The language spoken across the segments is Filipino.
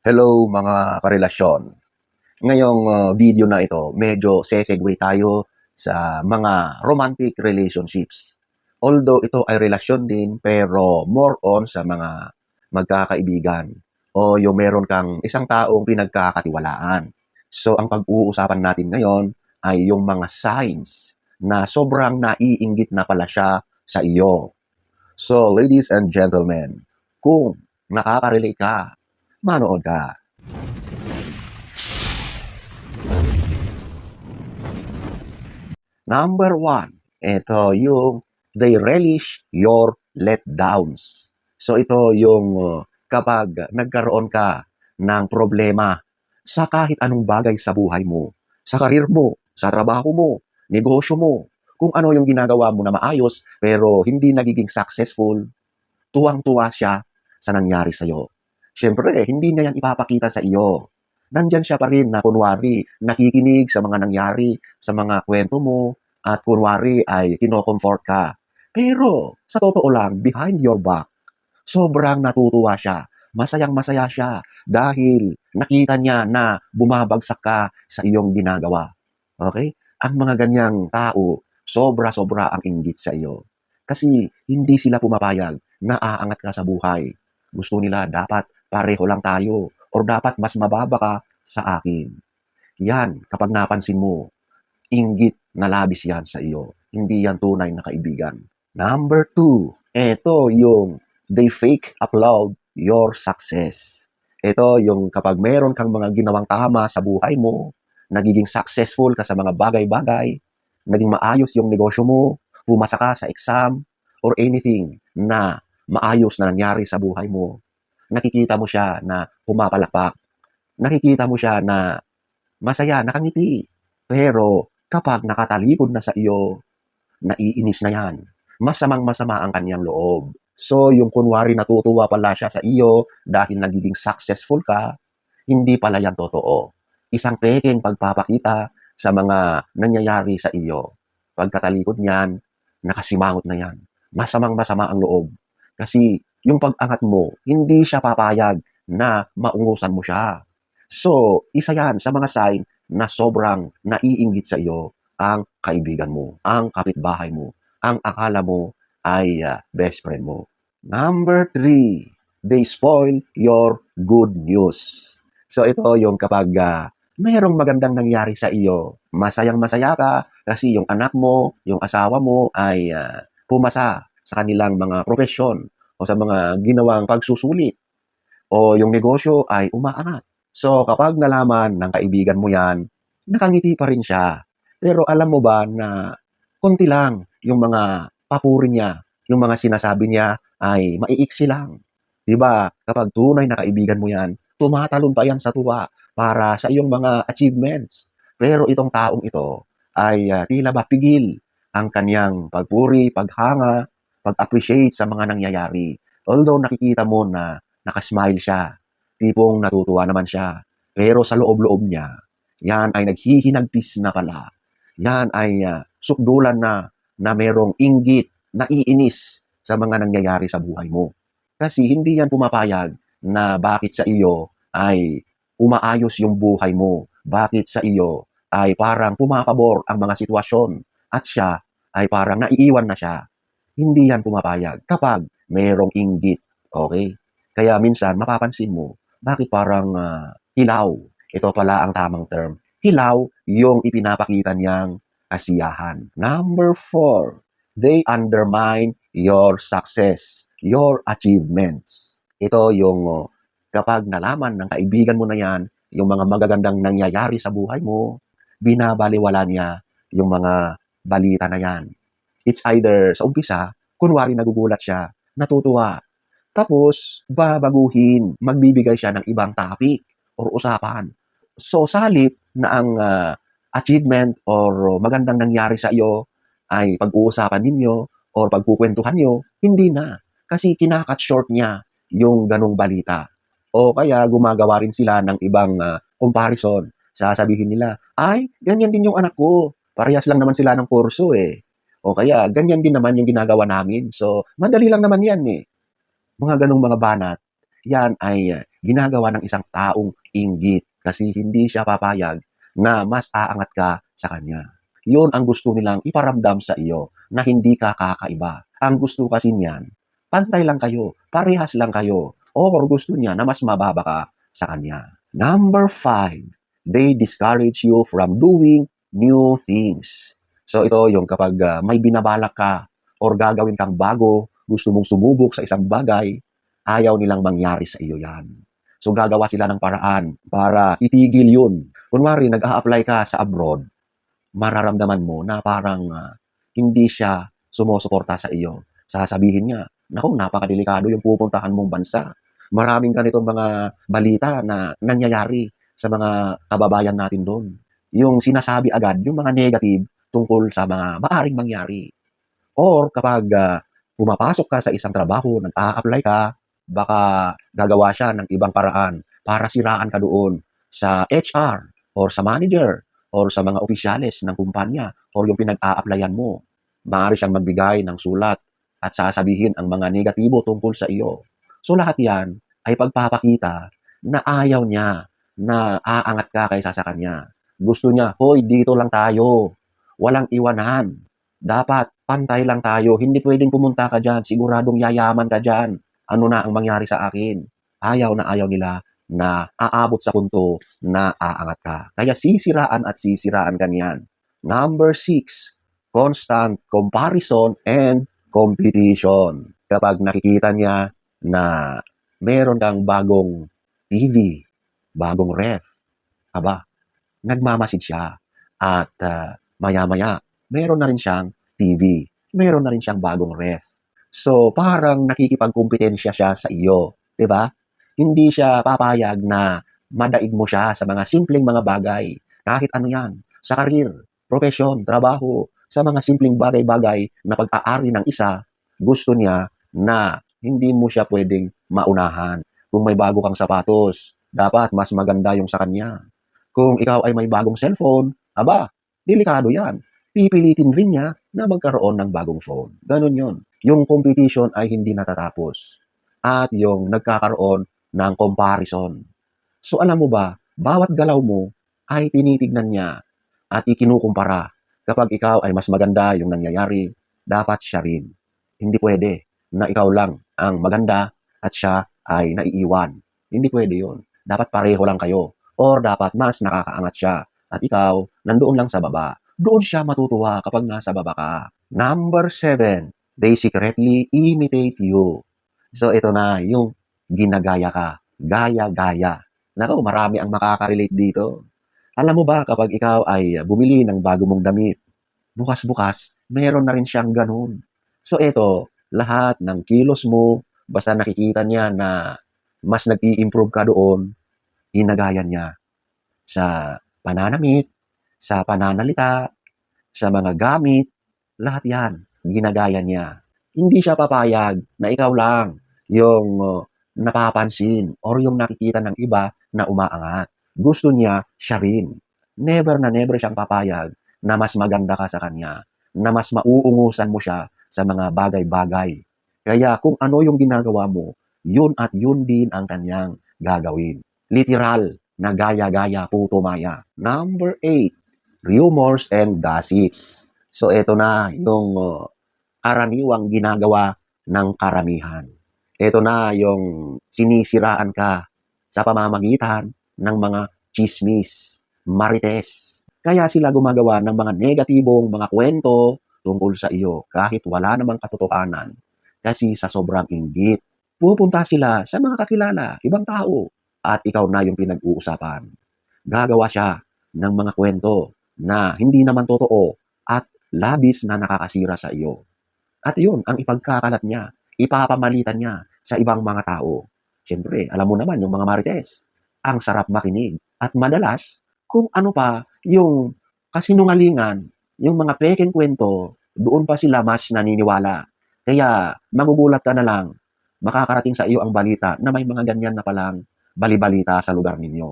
Hello mga karelasyon. Ngayong video na ito, medyo sesegue tayo sa mga romantic relationships. Although ito ay relasyon din, pero more on sa mga magkakaibigan o yung meron kang isang taong pinagkakatiwalaan. So ang pag-uusapan natin ngayon ay yung mga signs na sobrang naiinggit na pala siya sa iyo. So ladies and gentlemen, kung nakaka-relate ka, manood ka. Number one, ito yung they relish your letdowns. So ito yung kapag nagkaroon ka ng problema sa kahit anong bagay sa buhay mo, sa karir mo, sa trabaho mo, negosyo mo, kung ano yung ginagawa mo na maayos pero hindi nagiging successful, tuwang-tuwa siya sa nangyari sa'yo. Siyempre, hindi niya yan ipapakita sa iyo. Nandyan siya pa rin na kunwari nakikinig sa mga nangyari, sa mga kwento mo, at kunwari ay kino-comfort ka. Pero, sa totoo lang, behind your back, sobrang natutuwa siya. Masayang-masaya siya dahil nakita niya na bumabagsak ka sa iyong ginagawa. Okay? Ang mga ganyang tao, sobra-sobra ang inggit sa iyo. Kasi hindi sila pumapayag na aangat ka sa buhay. Gusto nila dapat pareho lang tayo or dapat mas mababa ka sa akin. Yan, kapag napansin mo, inggit na labis yan sa iyo. Hindi yan tunay na kaibigan. Number two, ito yung they fake applaud your success. Ito yung kapag meron kang mga ginawang tama sa buhay mo, nagiging successful ka sa mga bagay-bagay, naging maayos yung negosyo mo, pumasa ka sa exam, or anything na maayos na nangyari sa buhay mo, nakikita mo siya na pumapalakpak. Nakikita mo siya na masaya, nakangiti. Pero kapag nakatalikod na sa iyo, naiinis na yan. Masamang-masama ang kanyang loob. So, yung kunwari natutuwa pala siya sa iyo dahil nagiging successful ka, hindi pala yan totoo. Isang pekeng pagpapakita sa mga nangyayari sa iyo. Pagkatalikod niyan, nakasimangot na yan. Masamang-masama ang loob. Kasi yung pag-angat mo, hindi siya papayag na maungusan mo siya. So, isa yan sa mga sign na sobrang naiinggit sa iyo ang kaibigan mo, ang kapitbahay mo, ang akala mo ay best friend mo. Number three, they spoil your good news. So ito yung kapag mayroong magandang nangyari sa iyo, masayang-masaya ka kasi yung anak mo, yung asawa mo ay pumasa sa kanilang mga profesyon o sa mga ginawang pagsusulit o yung negosyo ay umaangat. So kapag nalaman ng kaibigan mo yan, nakangiti pa rin siya. Pero alam mo ba na konti lang yung mga papuri niya, yung mga sinasabi niya ay maiiksi lang. 'Di ba? Kapag tunay na kaibigan mo yan, tumatalon pa yan sa tuwa para sa iyong mga achievements. Pero itong taong ito ay tila ba pigil ang kanyang pagpuri, paghanga, pag-appreciate sa mga nangyayari. Although nakikita mo na nakasmile siya, tipong natutuwa naman siya. Pero sa loob-loob niya, yan ay naghihinagpis na pala. Yan ay sukdulan na merong inggit, naiinis sa mga nangyayari sa buhay mo. Kasi hindi yan pumapayag na bakit sa iyo ay umaayos yung buhay mo. Bakit sa iyo ay parang pumapabor ang mga sitwasyon at siya ay parang naiiwan na siya. Hindi yan pumapayag kapag merong inggit. Okay? Kaya minsan mapapansin mo, bakit parang hilaw? Ito pala ang tamang term. Hilaw yung ipinapakita niyang kasiyahan. Number four, they undermine your success, your achievements. Ito yung kapag nalaman ng kaibigan mo na yan, yung mga magagandang nangyayari sa buhay mo, binabaliwala niya yung mga balita na yan. It's either sa umpisa, kunwari nagugulat siya, natutuwa. Tapos, babaguhin, magbibigay siya ng ibang topic or usapan. So, sa halip na ang achievement or magandang nangyari sa iyo ay pag-uusapan ninyo or pagkukwentuhan nyo, hindi na. Kasi kinakat short niya yung ganong balita. O kaya gumagawa rin sila ng ibang comparison. Sasabihin nila, ay, ganyan din yung anak ko. Parehas lang naman sila ng kurso eh. O kaya, ganyan din naman yung ginagawa namin. So, madali lang naman yan eh. Mga ganong mga banat, yan ay ginagawa ng isang taong inggit kasi hindi siya papayag na mas aangat ka sa kanya. Yun ang gusto nilang iparamdam sa iyo na hindi ka kakaiba. Ang gusto kasi niyan, pantay lang kayo, parehas lang kayo, or gusto niya na mas mababa ka sa kanya. Number 5, they discourage you from doing new things. So ito yung kapag may binabalak ka or gagawin kang bago, gusto mong sumubok sa isang bagay, ayaw nilang mangyari sa iyo yan. So gagawa sila ng paraan para itigil yun. Kunwari, nag-a-apply ka sa abroad, mararamdaman mo na parang hindi siya sumusuporta sa iyo. Sasabihin niya, naku, napakadelikado yung pupuntahan mong bansa. Maraming ganitong mga balita na nangyayari sa mga kababayan natin doon. Yung sinasabi agad, yung mga negative tungkol sa mga maaring mangyari. Or kapag pumapasok ka sa isang trabaho, nag-a-apply ka, baka gagawa siya ng ibang paraan para siraan ka doon sa HR or sa manager or sa mga opisyales ng kumpanya or yung pinag-a-applyan mo. Maaari siyang magbigay ng sulat at sasabihin ang mga negatibo tungkol sa iyo. So lahat yan ay pagpapakita na ayaw niya na aangat ka kaysa sa kanya. Gusto niya, hoy, dito lang tayo. Walang iwanan. Dapat pantay lang tayo. Hindi pwedeng pumunta ka dyan. Siguradong yayaman ka dyan. Ano na ang mangyari sa akin? Ayaw na ayaw nila na aabot sa punto na aangat ka. Kaya sisiraan at sisiraan ka niyan. Number 6, constant comparison and competition. Kapag nakikita niya na meron kang bagong TV, bagong ref, aba, nagmamasid siya. At maya-maya, meron na rin siyang TV. Meron na rin siyang bagong ref. So, parang nakikipagkumpetensya siya sa iyo. 'Di ba? Hindi siya papayag na madaig mo siya sa mga simpleng mga bagay. Kahit ano yan. Sa karir, profesyon, trabaho, sa mga simpleng bagay-bagay na pag-aari ng isa, gusto niya na hindi mo siya pwedeng maunahan. Kung may bago kang sapatos, dapat mas maganda yung sa kanya. Kung ikaw ay may bagong cellphone, aba, delikado yan. Pipilitin rin niya na magkaroon ng bagong phone. Ganun yon. Yung competition ay hindi natatapos. At yung nagkakaroon ng comparison. So alam mo ba, bawat galaw mo ay tinitignan niya at ikinukumpara. Kapag ikaw ay mas maganda yung nangyayari, dapat siya rin. Hindi pwede na ikaw lang ang maganda at siya ay naiiwan. Hindi pwede yon. Dapat pareho lang kayo. Or dapat mas nakakaangat siya at ikaw nandoon lang sa baba. Doon siya matutuwa kapag nasa baba ka. Number 7, they secretly imitate you. So ito na yung ginagaya ka. Gaya-gaya. Naku, marami ang makaka-relate dito. Alam mo ba kapag ikaw ay bumili ng bago mong damit, bukas-bukas, meron na rin siyang ganun. So ito, lahat ng kilos mo, basta nakikita niya na mas nag-i-improve ka doon, ginagaya niya sa pananamit, sa pananalita, sa mga gamit, lahat yan, ginagaya niya. Hindi siya papayag na ikaw lang yung napapansin or yung nakikita ng iba na umaangat. Gusto niya, siya rin. Never na never siyang papayag na mas maganda ka sa kanya, na mas mauungusan mo siya sa mga bagay-bagay. Kaya kung ano yung ginagawa mo, yun at yun din ang kanyang gagawin. Literal na gaya-gaya, puto maya. Number 8, rumors and gossips. So ito na yung karaniwang ginagawa ng karamihan. Ito na yung sinisiraan ka sa pamamagitan ng mga chismis, marites. Kaya sila gumagawa ng mga negatibong mga kwento tungkol sa iyo kahit wala namang katotohanan. Kasi sa sobrang inggit, pupunta sila sa mga kakilala, ibang tao, at ikaw na yung pinag-uusapan. Gagawa siya ng mga kwento na hindi naman totoo at labis na nakakasira sa iyo. At yun ang ipagkakalat niya, ipapamalitan niya sa ibang mga tao. Siyempre, alam mo naman yung mga marites, ang sarap makinig. At madalas, kung ano pa yung kasinungalingan, yung mga pekeng kwento, doon pa sila mas naniniwala. Kaya magugulat ka na lang, makakarating sa iyo ang balita na may mga ganyan na palang balibalita sa lugar ninyo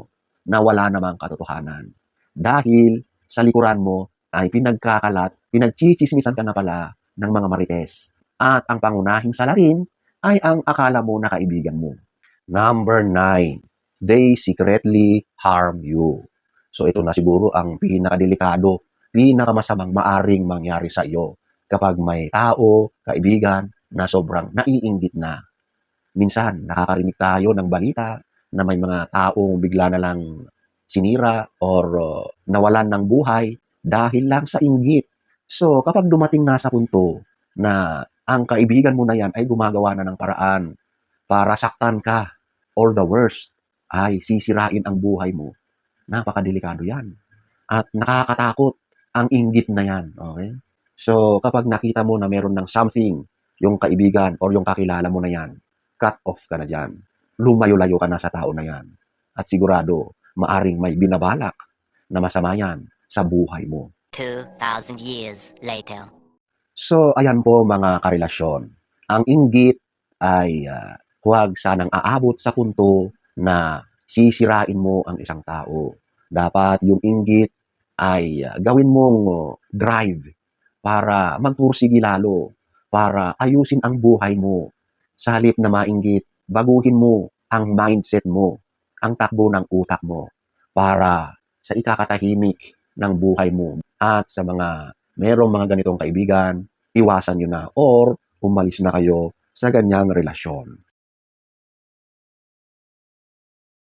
na wala namang katotohanan. Dahil sa likuran mo ay pinagkakalat, pinagchichismisan ka na pala ng mga marites. At ang pangunahing salarin ay ang akala mo na kaibigan mo. Number 9, they secretly harm you. So ito na siguro ang pinakadelikado, pinakamasamang maaring mangyari sa iyo kapag may tao, kaibigan na sobrang naiinggit na. Minsan nakakarinig tayo ng balita na may mga taong bigla na lang sinira or nawalan ng buhay dahil lang sa inggit. So kapag dumating na sa punto na ang kaibigan mo na yan ay gumagawa na ng paraan para saktan ka or the worst ay sisirain ang buhay mo, napakadelikado yan. At nakakatakot ang inggit na yan. Okay? So kapag nakita mo na meron ng something, yung kaibigan or yung kakilala mo na yan, cut off ka na dyan. Lumayo-layo ka na sa tao na yan. At sigurado, maaring may binabalak na masama yan sa buhay mo. 2,000 years later. So, ayan po mga karelasyon. Ang inggit ay huwag sanang aabot sa punto na sisirain mo ang isang tao. Dapat yung inggit ay gawin mong drive para magpursigi lalo, para ayusin ang buhay mo. Sa halip na mainggit, baguhin mo ang mindset mo, ang takbo ng utak mo para sa ikakatahimik ng buhay mo. At sa mga merong mga ganitong kaibigan, iwasan nyo na or umalis na kayo sa ganyang relasyon.